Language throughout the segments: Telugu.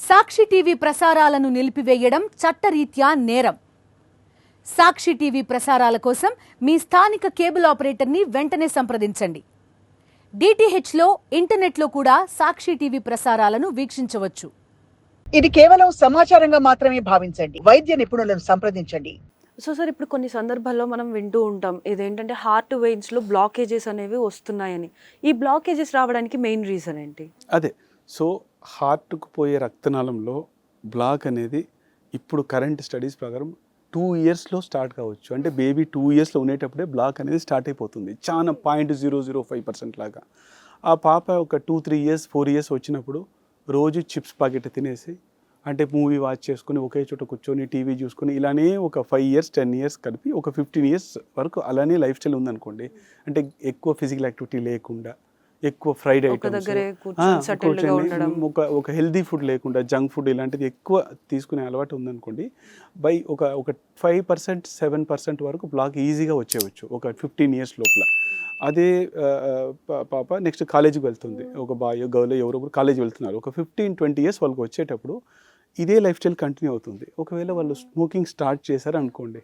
సాక్షి టీవీ ప్రసారాలను నిలిపివేయడం చట్టరీత్యా నేరం. సాక్షి టీవీ ప్రసారాల కోసం మీ స్థానిక కేబుల్ ఆపరేటర్ని వెంటనే సంప్రదించండి. డిటిహెచ్లో, ఇంటర్నెట్లో కూడా సాక్షి టీవీ ప్రసారాలను వీక్షించవచ్చు. ఇది కేవలం సమాచారంగా మాత్రమే భావించండి. వైద్య నిపుణులను సంప్రదించండి. సార్ ఇప్పుడు కొన్ని సందర్భాల్లో మనం వింటూ ఉంటాం, ఇదేంటంటే హార్ట్ వెయిన్స్లో బ్లాకేజెస్ అనేవి వస్తున్నాయని. ఈ బ్లాకేజెస్ రావడానికి మెయిన్ రీజన్ ఏంటి? అదే, సో హార్ట్కు పోయే రక్తనాళంలో బ్లాక్ అనేది ఇప్పుడు కరెంట్ స్టడీస్ ప్రకారం 2 yearsలో స్టార్ట్ కావచ్చు. అంటే బేబీ 2 yearsలో ఉండేటప్పుడే బ్లాక్ అనేది స్టార్ట్ అయిపోతుంది. చాలా 0.005% లాగా. ఆ పాప ఒక 2-3 years 4 years వచ్చినప్పుడు రోజు చిప్స్ ప్యాకెట్ తినేసి, అంటే మూవీ వాచ్ చేసుకుని ఒకే చోట కూర్చొని టీవీ చూసుకొని ఇలానే ఒక 5 years 10 years కలిపి ఒక 15 years వరకు అలానే లైఫ్ స్టైల్ ఉందనుకోండి. అంటే ఎక్కువ ఫిజికల్ యాక్టివిటీ లేకుండా, ఎక్కువ ఫ్రైడ్ ఐటమ్స్, ఒక హెల్దీ ఫుడ్ లేకుండా, జంక్ ఫుడ్ ఇలాంటిది ఎక్కువ తీసుకునే అలవాటు ఉందనుకోండి, బై ఒక 5% 7% వరకు బ్లాక్ ఈజీగా వచ్చేవచ్చు ఒక 15 years లోపల. అదే పాప నెక్స్ట్ కాలేజీకి వెళ్తుంది, ఒక బాయ్ గర్ల్ ఎవరొకరు కాలేజీ వెళ్తున్నారు, ఒక 15-20 years వాళ్ళకి వచ్చేటప్పుడు ఇదే లైఫ్ స్టైల్ కంటిన్యూ అవుతుంది. ఒకవేళ వాళ్ళు స్మోకింగ్ స్టార్ట్ చేశారు అనుకోండి,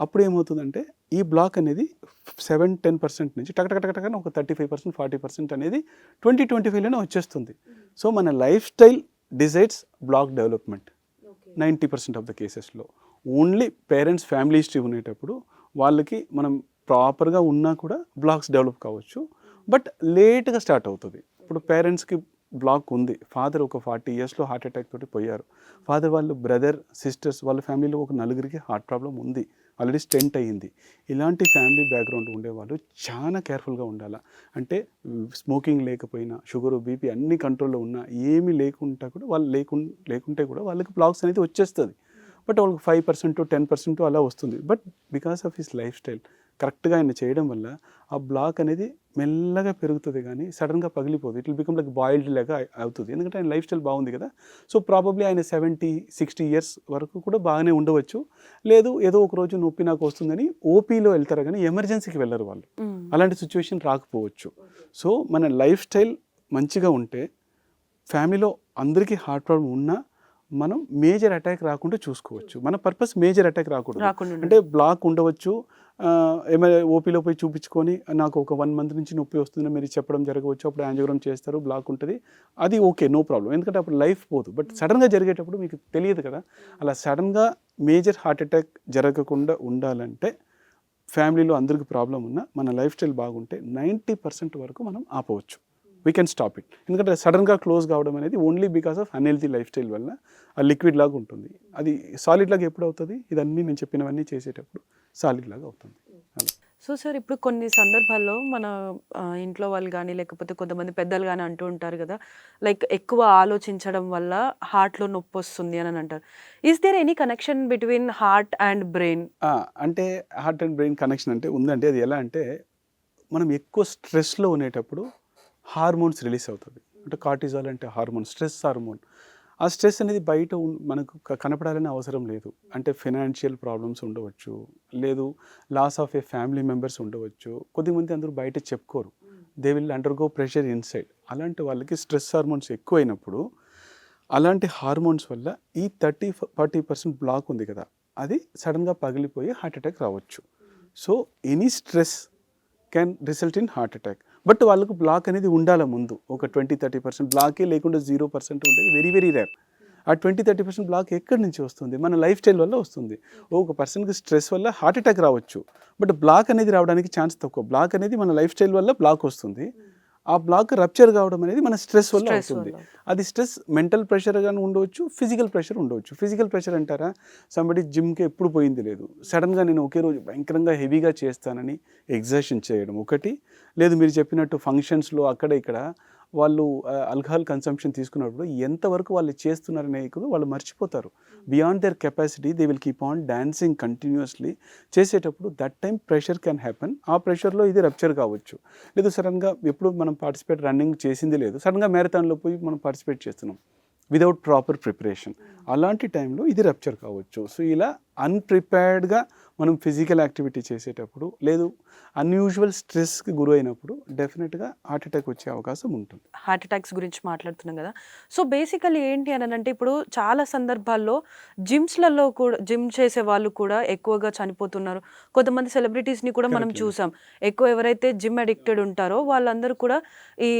అప్పుడు ఏమవుతుందంటే ఈ బ్లాక్ అనేది 7-10% నుంచి టకటకటకటకని ఒక 35% 40% అనేది 20-25లోనే వచ్చేస్తుంది. సో మన life style decides block development 90% of the కేసెస్లో. ఓన్లీ పేరెంట్స్ ఫ్యామిలీ హిస్టరీ ఉండేటప్పుడు వాళ్ళకి మనం ప్రాపర్గా ఉన్నా కూడా బ్లాక్స్ డెవలప్ కావచ్చు, బట్ లేట్గా స్టార్ట్ అవుతుంది. ఇప్పుడు పేరెంట్స్కి బ్లాక్ ఉంది, ఫాదర్ ఒక 40 yearsలో హార్ట్ అటాక్ తోటి పోయారు, ఫాదర్ వాళ్ళు బ్రదర్ సిస్టర్స్ వాళ్ళ ఫ్యామిలీలో ఒక 4 హార్ట్ ప్రాబ్లం ఉంది, ఆల్రెడీ స్టెంట్ అయ్యింది. ఇలాంటి ఫ్యామిలీ బ్యాక్గ్రౌండ్ ఉండేవాళ్ళు చాలా కేర్ఫుల్గా ఉండాలి. అంటే స్మోకింగ్ లేకపోయినా, షుగర్ బీపీ అన్ని కంట్రోల్లో ఉన్నా, ఏమీ లేకుండా కూడా వాళ్ళు లేకుంటే కూడా వాళ్ళకి బ్లాక్స్ అనేది వచ్చేస్తుంది. బట్ వాళ్ళకి 5% 10% అలా వస్తుంది. But because of his life style కరెక్ట్గా ఆయన చేయడం వల్ల ఆ బ్లాక్ అనేది మెల్లగా పెరుగుతుంది, కానీ సడన్గా పగిలిపోదు. It will become like boiled లాగా అవుతుంది, ఎందుకంటే ఆయన లైఫ్ స్టైల్ బాగుంది కదా. సో ప్రాబబ్లీ ఆయన 70-60 years వరకు కూడా బాగానే ఉండవచ్చు. లేదు ఏదో ఒక రోజు నొప్పి నాకు వస్తుందని ఓపీలో వెళ్తారు, కానీ ఎమర్జెన్సీకి వెళ్ళరు వాళ్ళు. అలాంటి సిచ్యువేషన్ రాకపోవచ్చు. సో మన లైఫ్ స్టైల్ మంచిగా ఉంటే ఫ్యామిలీలో అందరికీ హార్ట్ ప్రాబ్లం ఉన్నా మనం మేజర్ అటాక్ రాకుండా చూసుకోవచ్చు. మన పర్పస్ మేజర్ అటాక్ రాకూడదు. అంటే బ్లాక్ ఉండవచ్చు, ఏమైనా ఓపీలో పోయి చూపించుకొని నాకు ఒక 1 month నుంచి నొప్పి వస్తుందని మీరు చెప్పడం జరగవచ్చు, అప్పుడు యాంజియోగ్రామ్ చేస్తారు, బ్లాక్ ఉంటుంది, అది ఓకే, నో ప్రాబ్లం, ఎందుకంటే అప్పుడు లైఫ్ పోదు. బట్ సడన్గా జరిగేటప్పుడు మీకు తెలియదు కదా. అలా సడన్గా మేజర్ హార్ట్ అటాక్ జరగకుండా ఉండాలంటే ఫ్యామిలీలో అందరికీ ప్రాబ్లం ఉన్నా మన లైఫ్ స్టైల్ బాగుంటే 90% వరకు మనం ఆపవచ్చు. We can stop it. ఎందుకంటే సడన్గా క్లోజ్ కావడం అనేది only because of unhealthy life style వల్ల ఆ లిక్విడ్ లాగా ఉంటుంది. అది సాలిడ్ లాగా ఎప్పుడు అవుతుంది? ఇదన్నీ నేను చెప్పినవన్నీ చేసేటప్పుడు సాలిడ్ లాగా అవుతుంది. సో సార్ ఇప్పుడు కొన్ని సందర్భాల్లో మన ఇంట్లో వాళ్ళు కానీ లేకపోతే కొంతమంది పెద్దలు కానీ అంటూ ఉంటారు కదా, లైక్ ఎక్కువ ఆలోచించడం వల్ల హార్ట్లో నొప్పి వస్తుంది అని అంటారు. Is there any connection between heart and brain? అంటే హార్ట్ అండ్ బ్రెయిన్ కనెక్షన్ అంటే ఉందండి. అది ఎలా అంటే మనం ఎక్కువ స్ట్రెస్లో ఉండేటప్పుడు హార్మోన్స్ రిలీజ్ అవుతుంది. అంటే కార్టిజాల్ అంటే హార్మోన్, స్ట్రెస్ హార్మోన్. ఆ స్ట్రెస్ అనేది బయట మనకు కనపడాలని అవసరం లేదు. అంటే ఫైనాన్షియల్ ప్రాబ్లమ్స్ ఉండవచ్చు, లేదు loss of a family members ఉండవచ్చు. కొద్దిమంది అందరూ బయట చెప్పుకోరు, they will undergo pressure inside. అలాంటి వాళ్ళకి స్ట్రెస్ హార్మోన్స్ ఎక్కువైనప్పుడు అలాంటి హార్మోన్స్ వల్ల ఈ 30-40% బ్లాక్ ఉంది కదా, అది సడన్గా పగిలిపోయి హార్ట్ అటాక్ రావచ్చు. So any stress can result in heart attack. But వాళ్ళకు బ్లాక్ అనేది ఉండాలి ముందు. ఒక 20-30% బ్లాకే లేకుండా 0% ఉండేది వెరీ వెరీ రేర్. ఆ 20-30% బ్లాక్ ఎక్కడి నుంచి వస్తుంది? మన లైఫ్ స్టైల్ వల్ల వస్తుంది. ఒక పర్సన్కి స్ట్రెస్ వల్ల హార్ట్ అటాక్ రావచ్చు, బట్ బ్లాక్ అనేది రావడానికి ఛాన్స్ తక్కువ. బ్లాక్ అనేది మన లైఫ్ స్టైల్ వల్ల బ్లాక్ వస్తుంది. ఆ బ్లాక్ రప్చర్ కావడం అనేది మన స్ట్రెస్ వల్ల అవుతుంది. అది స్ట్రెస్ మెంటల్ ప్రెషర్ కానీ ఉండవచ్చు, ఫిజికల్ ప్రెషర్ ఉండవచ్చు. ఫిజికల్ ప్రెషర్ అంటారా, సంబడి జిమ్కి ఎప్పుడు పోయింది లేదు, సడన్గా నేను ఒకే రోజు భయంకరంగా హెవీగా చేస్తానని ఎగ్జర్షన్ చేయడం ఒకటి. లేదు మీరు చెప్పినట్టు ఫంక్షన్స్లో అక్కడ ఇక్కడ వాళ్ళు ఆల్కహాల్ కన్సంప్షన్ తీసుకున్నప్పుడు ఎంతవరకు వాళ్ళు చేస్తున్నారనే వాళ్ళు మర్చిపోతారు. Beyond their capacity they will keep on dancing continuously. చేసేటప్పుడు that time pressure can happen. ఆ ప్రెషర్లో ఇది రప్చర్ కావచ్చు. లేదు సడన్గా ఎప్పుడు మనం రన్నింగ్ చేసింది లేదు, సడన్గా మ్యారథాన్లో పోయి మనం పార్టిసిపేట్ చేస్తున్నాం వితౌట్ ప్రాపర్ ప్రిపరేషన్, అలాంటి టైంలో ఇది రప్చర్ కావచ్చు. సో ఇలా అన్ప్రిపేర్డ్గా మనం ఫిజికల్ యాక్టివిటీ చేసేటప్పుడు లేదు అన్యూజువల్ స్ట్రెస్కి గురి అయినప్పుడు డెఫినెట్గా హార్ట్ అటాక్ వచ్చే అవకాశం ఉంటుంది. హార్ట్ అటాక్స్ గురించి మాట్లాడుతున్నాం కదా. సో బేసికలీ ఏంటి అని అంటే ఇప్పుడు చాలా సందర్భాల్లో జిమ్స్లలో కూడా జిమ్ చేసే వాళ్ళు కూడా ఎక్కువగా చనిపోతున్నారు. కొంతమంది సెలబ్రిటీస్ని కూడా మనం Correct. చూసాం. ఎక్కువ ఎవరైతే జిమ్ అడిక్టెడ్ ఉంటారో వాళ్ళందరూ కూడా ఈ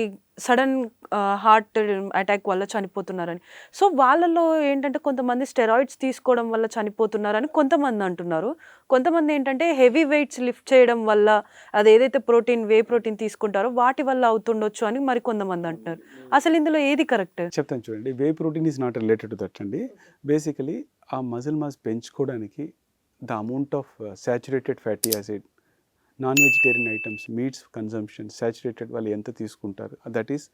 సడన్ హార్ట్ అటాక్ వల్ల చనిపోతున్నారని. సో వాళ్ళలో ఏంటంటే కొంతమంది స్టెరాయిడ్స్ తీసుకోవడం వల్ల చనిపోతున్నారని కొంతమంది అంటున్నారు. కొంతమంది ఏంటంటే హెవీ వెయిట్స్ లిఫ్ట్ చేయడం వల్ల అది ఏదైతే వే ప్రోటీన్ తీసుకుంటారో వాటి వల్ల అవుతుండొచ్చు అని మరి కొంతమంది అంటున్నారు. అసలు ఇందులో ఏది కరెక్ట్? చెప్తాను చూడండి. Whey protein is not related to that అండి. బేసికలీ ఆ మజిల్ మాస్ పెంచుకోవడానికి the amount of saturated fatty acid, non vegetarian items, meats consumption, saturated వాళ్ళు ఎంత తీసుకుంటారు దట్ ఈస్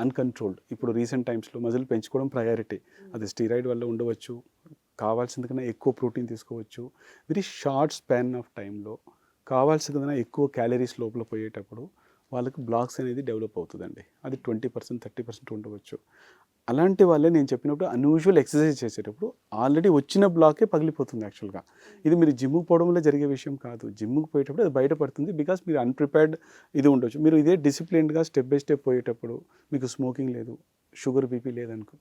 అన్కంట్రోల్డ్. ఇప్పుడు రీసెంట్ టైమ్స్లో మజిల్ పెంచుకోవడం ప్రయారిటీ. అది స్టీరాయిడ్ వల్ల ఉండవచ్చు, కావాల్సిన కన్నా ఎక్కువ ప్రోటీన్ తీసుకోవచ్చు. వెరీ షార్ట్ స్పాన్ ఆఫ్ టైంలో కావాల్సిన కన్నా ఎక్కువ క్యాలరీస్ లోపల పోయేటప్పుడు వాళ్ళకి బ్లాక్స్ అనేది డెవలప్ అవుతుందండి. అది 20%, 30% ఉండవచ్చు. అలాంటి వాళ్ళే నేను చెప్పినప్పుడు అన్యూజువల్ ఎక్సర్సైజ్ చేసేటప్పుడు ఆల్రెడీ వచ్చిన బ్లాకే పగిలిపోతుంది యాక్చువల్గా. ఇది మీరు జిమ్కి పోవడం వల్ల జరిగే విషయం కాదు. జిమ్కి పోయేటప్పుడు అది బయటపడుతుంది బికాస్ మీరు అన్ప్రిపేర్డ్ ఇది ఉండొచ్చు. మీరు ఇదే డిసిప్లిన్డ్గా స్టెప్ బై స్టెప్ పోయేటప్పుడు మీకు స్మోకింగ్ లేదు, షుగర్ బీపీ లేదనుకో,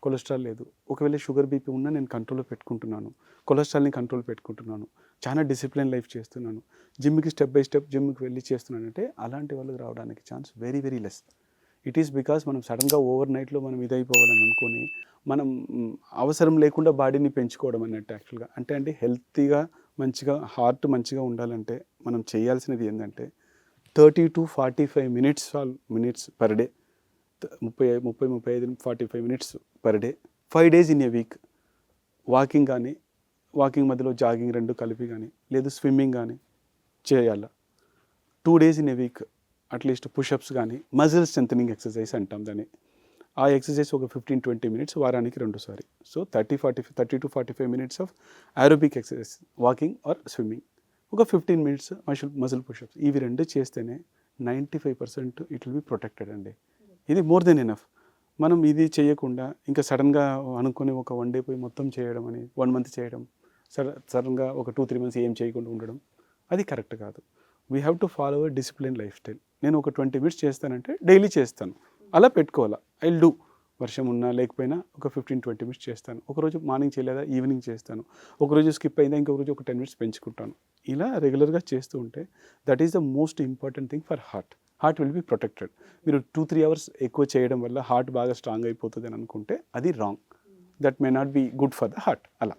కొలెస్ట్రాల్ లేదు, ఒకవేళ షుగర్ బీపీ ఉన్నా నేను కంట్రోల్లో పెట్టుకుంటున్నాను, కొలెస్ట్రాల్ని కంట్రోల్ పెట్టుకుంటున్నాను, చాలా డిసిప్లిన్ లైఫ్ చేస్తున్నాను, జిమ్కి స్టెప్ బై స్టెప్ జిమ్కి వెళ్ళి చేస్తున్నానంటే అలాంటి వాళ్ళకి రావడానికి chance very very less. It is because మనం సడన్గా ఓవర్ నైట్లో మనం ఇదైపోవాలని అనుకొని మనం అవసరం లేకుండా బాడీని పెంచుకోవడం అన్నట్టు యాక్చువల్గా. అంటే అండి హెల్తీగా మంచిగా హార్ట్ మంచిగా ఉండాలంటే మనం చేయాల్సినది ఏంటంటే 30 to 45 minutes per day, 35 minutes per day, 5 days in a week. Walking కానీ, వాకింగ్ మధ్యలో జాగింగ్ 2 కలిపి కానీ, లేదు స్విమ్మింగ్ కానీ చేయాల. 2 days in a week at least pushups కానీ, మజిల్ స్ట్రెంథనింగ్ ఎక్సర్సైజ్ అంటాం దాన్ని. ఆ ఎక్సర్సైజ్ ఒక 15-20 మినిట్స్ వారానికి 2 సారి. So 30 to 45 minutes of aerobic exercise, walking or swimming, ఒక 15 మినిట్స్ మజిల్ పుషప్స్. ఇవి 2 చేస్తేనే 95% ఇట్ విల్ బి ప్రొటెక్టెడ్ అండి. ఇది మోర్ దెన్ ఎనఫ్. మనం ఇది చేయకుండా ఇంకా సడన్గా అనుకుని ఒక 1 day పోయి మొత్తం చేయడం అని 1 month చేయడం, సడన్గా ఒక 2-3 months ఏం చేయకుండా ఉండడం అది కరెక్ట్ కాదు. We have to follow a discipline life style. నేను ఒక 20 minutes చేస్తానంటే డైలీ చేస్తాను, అలా పెట్టుకోవాలా. I will do. వర్షం ఉన్నా లేకపోయినా ఒక 15-20 minutes చేస్తాను. ఒకరోజు మార్నింగ్ చేయలేదా ఈవినింగ్ చేస్తాను, ఒకరోజు స్కిప్ అయిందా ఇంకొక రోజు ఒక 10 minutes పెంచుకుంటాను. ఇలా రెగ్యులర్గా చేస్తూ ఉంటే that is the most important thing for heart will be protected. మీరు 2-3 hours ఎక్కువ చేయడం వల్ల హార్ట్ బాగా స్ట్రాంగ్ అయిపోతుంది అని అనుకుంటే అది wrong. That may not be good for the heart. అలా